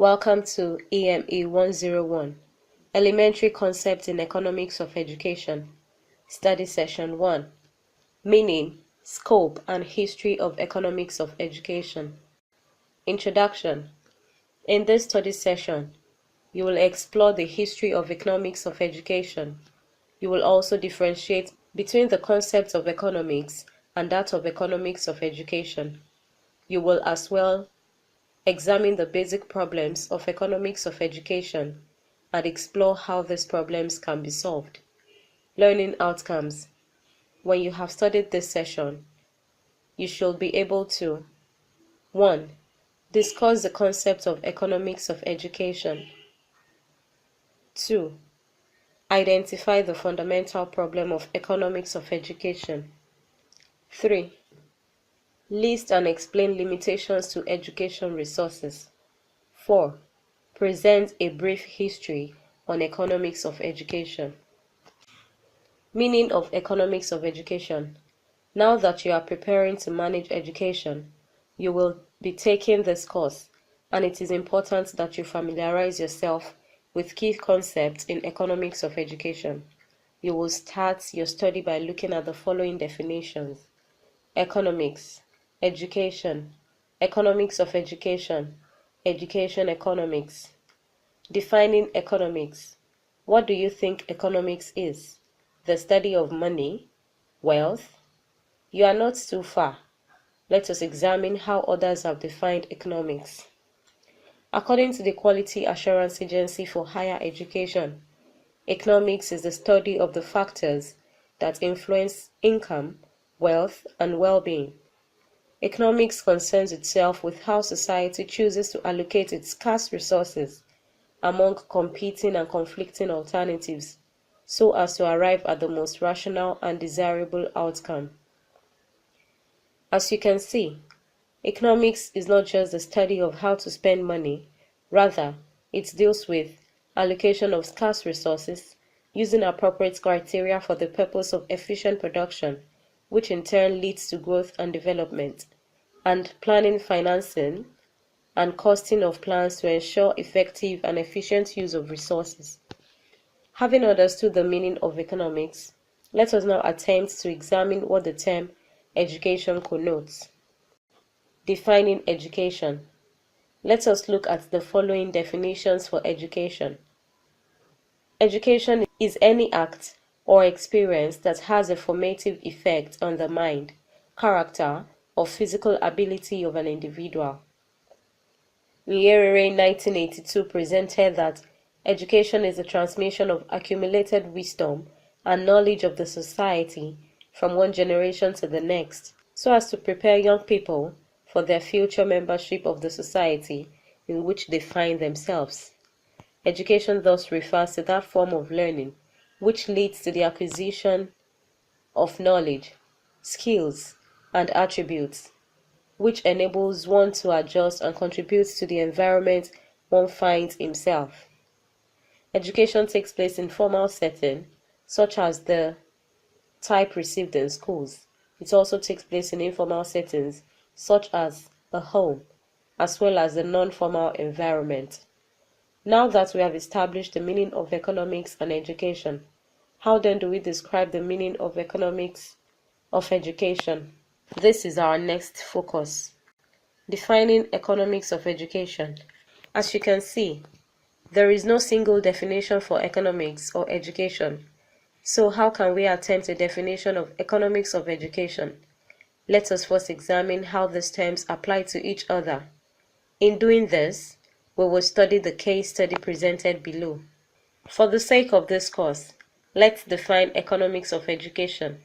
Welcome to EME 101, Elementary Concepts in Economics of Education, Study Session 1, Meaning, Scope, and History of Economics of Education. Introduction. In this study session, you will explore the history of economics of education. You will also differentiate between the concepts of economics and that of economics of education. You will as well examine the basic problems of economics of education and explore how these problems can be solved. Learning outcomes. When you have studied this session, you should be able to 1. Discuss the concept of economics of education. 2. Identify the fundamental problem of economics of education. 3. List and explain limitations to education resources. 4. Present a brief history on economics of education. Meaning of economics of education. Now that you are preparing to manage education, you will be taking this course, and it is important that you familiarize yourself with key concepts in economics of education. You will start your study by looking at the following definitions: economics, education, economics of education, education economics. Defining economics. What do you think economics is? The study of money, wealth? You are not too far. Let us examine how others have defined economics. According to the Quality Assurance Agency for Higher Education, economics is the study of the factors that influence income, wealth, and well-being. Economics concerns itself with how society chooses to allocate its scarce resources among competing and conflicting alternatives so as to arrive at the most rational and desirable outcome. As you can see, economics is not just the study of how to spend money, rather, it deals with allocation of scarce resources, using appropriate criteria for the purpose of efficient production, which in turn leads to growth and development, and planning, financing, and costing of plans to ensure effective and efficient use of resources. Having understood the meaning of economics, let us now attempt to examine what the term education connotes. Defining education. Let us look at the following definitions for education. Education is any act or experience that has a formative effect on the mind, character, or physical ability of an individual. Nyerere 1982 presented that education is the transmission of accumulated wisdom and knowledge of the society from one generation to the next, so as to prepare young people for their future membership of the society in which they find themselves. Education thus refers to that form of learning which leads to the acquisition of knowledge, skills, and attributes, which enables one to adjust and contribute to the environment one finds himself. Education takes place in formal settings, such as the type received in schools. It also takes place in informal settings, such as a home, as well as the non-formal environment. Now that we have established the meaning of economics and education, how then do we describe the meaning of economics of education? This is our next focus. Defining economics of education. As you can see, there is no single definition for economics or education. So how can we attempt a definition of economics of education? Let us first examine how these terms apply to each other. In doing this, we will study the case study presented below. For the sake of this course, let's define economics of education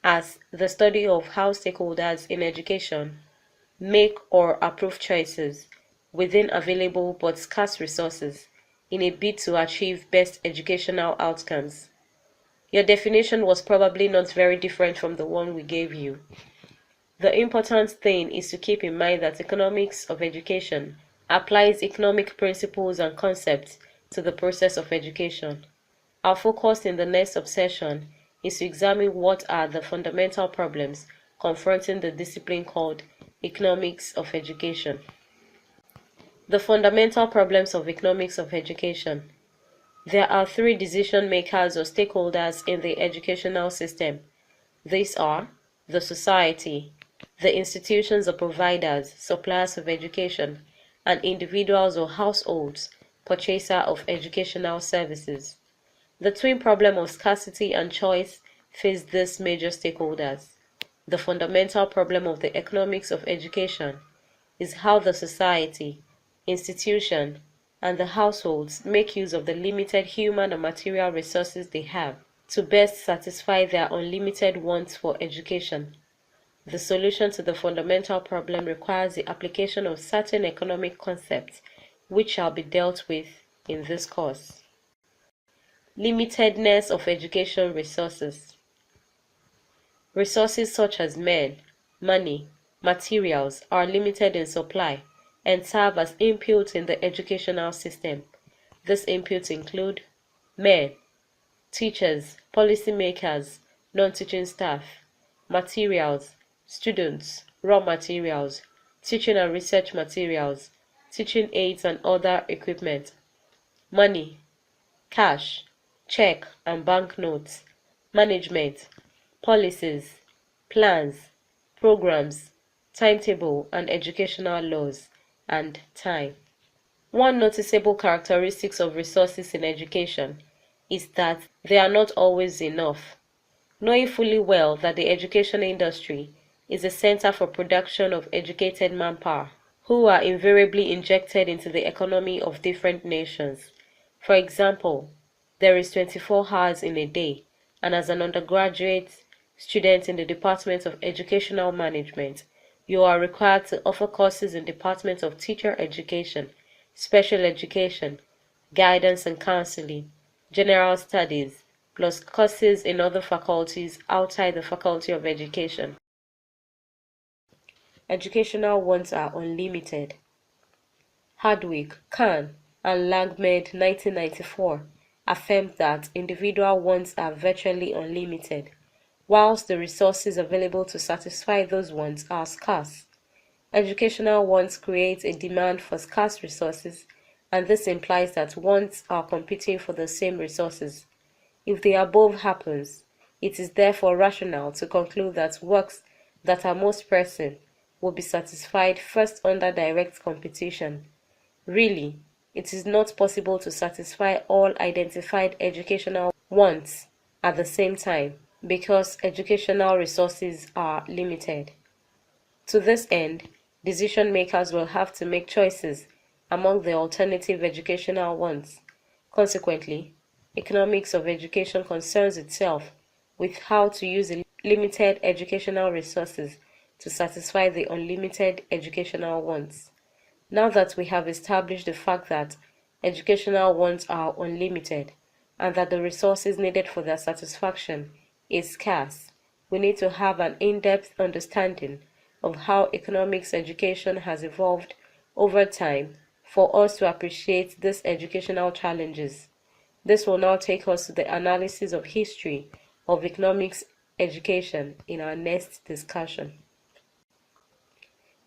as the study of how stakeholders in education make or approve choices within available but scarce resources in a bid to achieve best educational outcomes. Your definition was probably not very different from the one we gave you. The important thing is to keep in mind that economics of education applies economic principles and concepts to the process of education. Our focus in the next subsection is to examine what are the fundamental problems confronting the discipline called economics of education. The fundamental problems of economics of education. There are three decision makers or stakeholders in the educational system. These are the society, the institutions or providers, suppliers of education, and individuals or households, purchaser of educational services. The twin problem of scarcity and choice face these major stakeholders. The fundamental problem of the economics of education is how the society, institution, and the households make use of the limited human and material resources they have to best satisfy their unlimited wants for education. The solution to the fundamental problem requires the application of certain economic concepts which shall be dealt with in this course. Limitedness of education resources. Resources such as men, money, materials are limited in supply and serve as inputs in the educational system. These inputs include men, teachers, policymakers, non-teaching staff, materials, students, raw materials, teaching and research materials, teaching aids and other equipment, money, cash, check and banknotes, management, policies, plans, programs, timetable and educational laws, and time. One noticeable characteristic of resources in education is that they are not always enough. Knowing fully well that the education industry is a center for production of educated manpower, who are invariably injected into the economy of different nations. For example, there is 24 hours in a day, and as an undergraduate student in the Department of Educational Management, you are required to offer courses in Department of Teacher Education, Special Education, Guidance and Counseling, General Studies, plus courses in other faculties outside the Faculty of Education. Educational wants are unlimited. Hardwick, Kahn, and Langmed 1994 affirmed that individual wants are virtually unlimited, whilst the resources available to satisfy those wants are scarce. Educational wants create a demand for scarce resources, and this implies that wants are competing for the same resources. If the above happens, it is therefore rational to conclude that works that are most pressing will be satisfied first under direct competition. Really, it is not possible to satisfy all identified educational wants at the same time because educational resources are limited. To this end, decision makers will have to make choices among the alternative educational wants. Consequently, economics of education concerns itself with how to use the limited educational resources to satisfy the unlimited educational wants. Now that we have established the fact that educational wants are unlimited and that the resources needed for their satisfaction is scarce, we need to have an in-depth understanding of how economics education has evolved over time for us to appreciate these educational challenges. This will now take us to the analysis of history of economics education in our next discussion.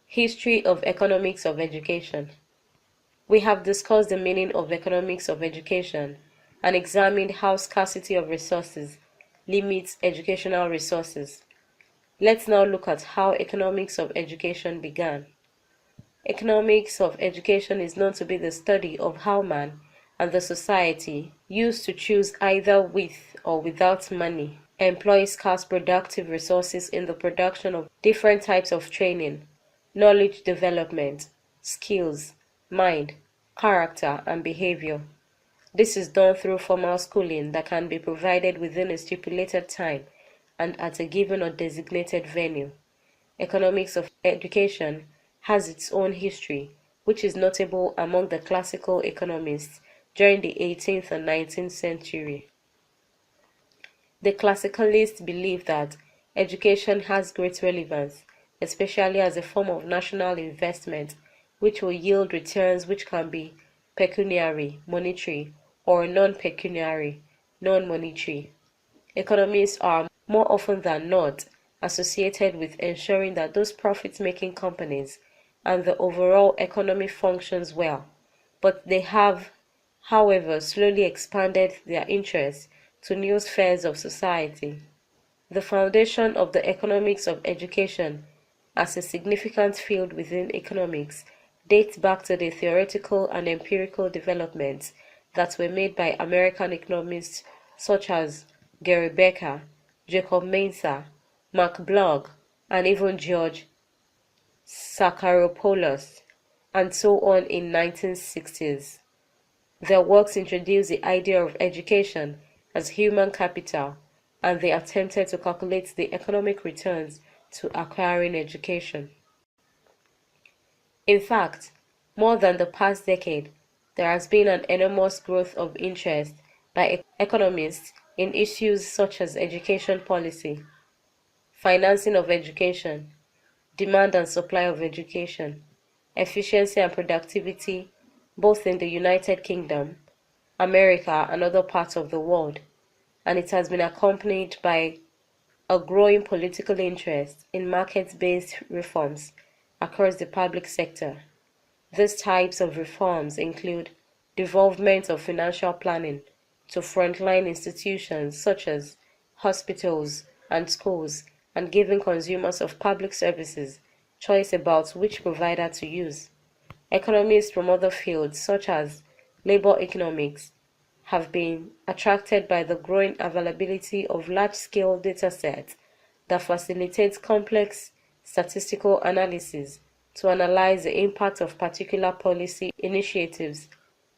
History of economics of education. We have discussed the meaning of economics of education and examined how scarcity of resources limits educational resources. Let's now look at how economics of education began. Economics of education is known to be the study of how man and the society used to choose either with or without money, employ scarce productive resources in the production of different types of training, knowledge development, skills, mind, character, and behavior. This is done through formal schooling that can be provided within a stipulated time and at a given or designated venue. Economics of education has its own history, which is notable among the classical economists during the 18th and 19th century. The classicalists believe that education has great relevance, especially as a form of national investment, which will yield returns which can be pecuniary, monetary, or non-pecuniary, non-monetary. Economists are more often than not associated with ensuring that those profit-making companies and the overall economy functions well, but they have, however, slowly expanded their interest to new spheres of society. The foundation of the economics of education as a significant field within economics dates back to the theoretical and empirical developments that were made by American economists such as Gary Becker, Jacob Mensah, Mark Bloch, and even George Sakharopoulos, and so on in 1960s. Their works introduced the idea of education as human capital, and they attempted to calculate the economic returns to acquiring education. In fact, more than the past decade, there has been an enormous growth of interest by economists in issues such as education policy, financing of education, demand and supply of education, efficiency and productivity, both in the United Kingdom, America, and other parts of the world, and it has been accompanied by a growing political interest in market-based reforms across the public sector. These types of reforms include devolvement of financial planning to frontline institutions such as hospitals and schools, and giving consumers of public services choice about which provider to use. Economists from other fields such as labor economics have been attracted by the growing availability of large-scale datasets that facilitate complex statistical analysis to analyze the impact of particular policy initiatives.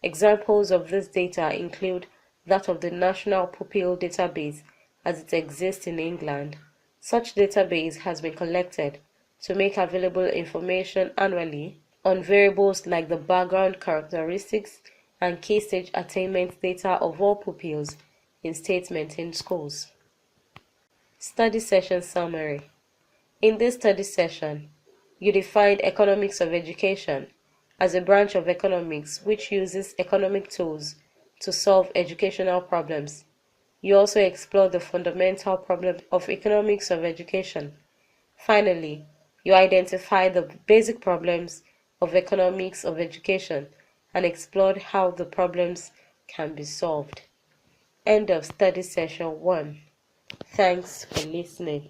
Examples of this data include that of the National Pupil Database as it exists in England. Such database has been collected to make available information annually on variables like the background characteristics and key stage attainment data of all pupils in state-maintained schools. Study session summary. In this study session, you defined economics of education as a branch of economics which uses economic tools to solve educational problems. You also explored the fundamental problem of economics of education. Finally, you identified the basic problems of economics of education and explored how the problems can be solved. End of study session 1. Thanks for listening.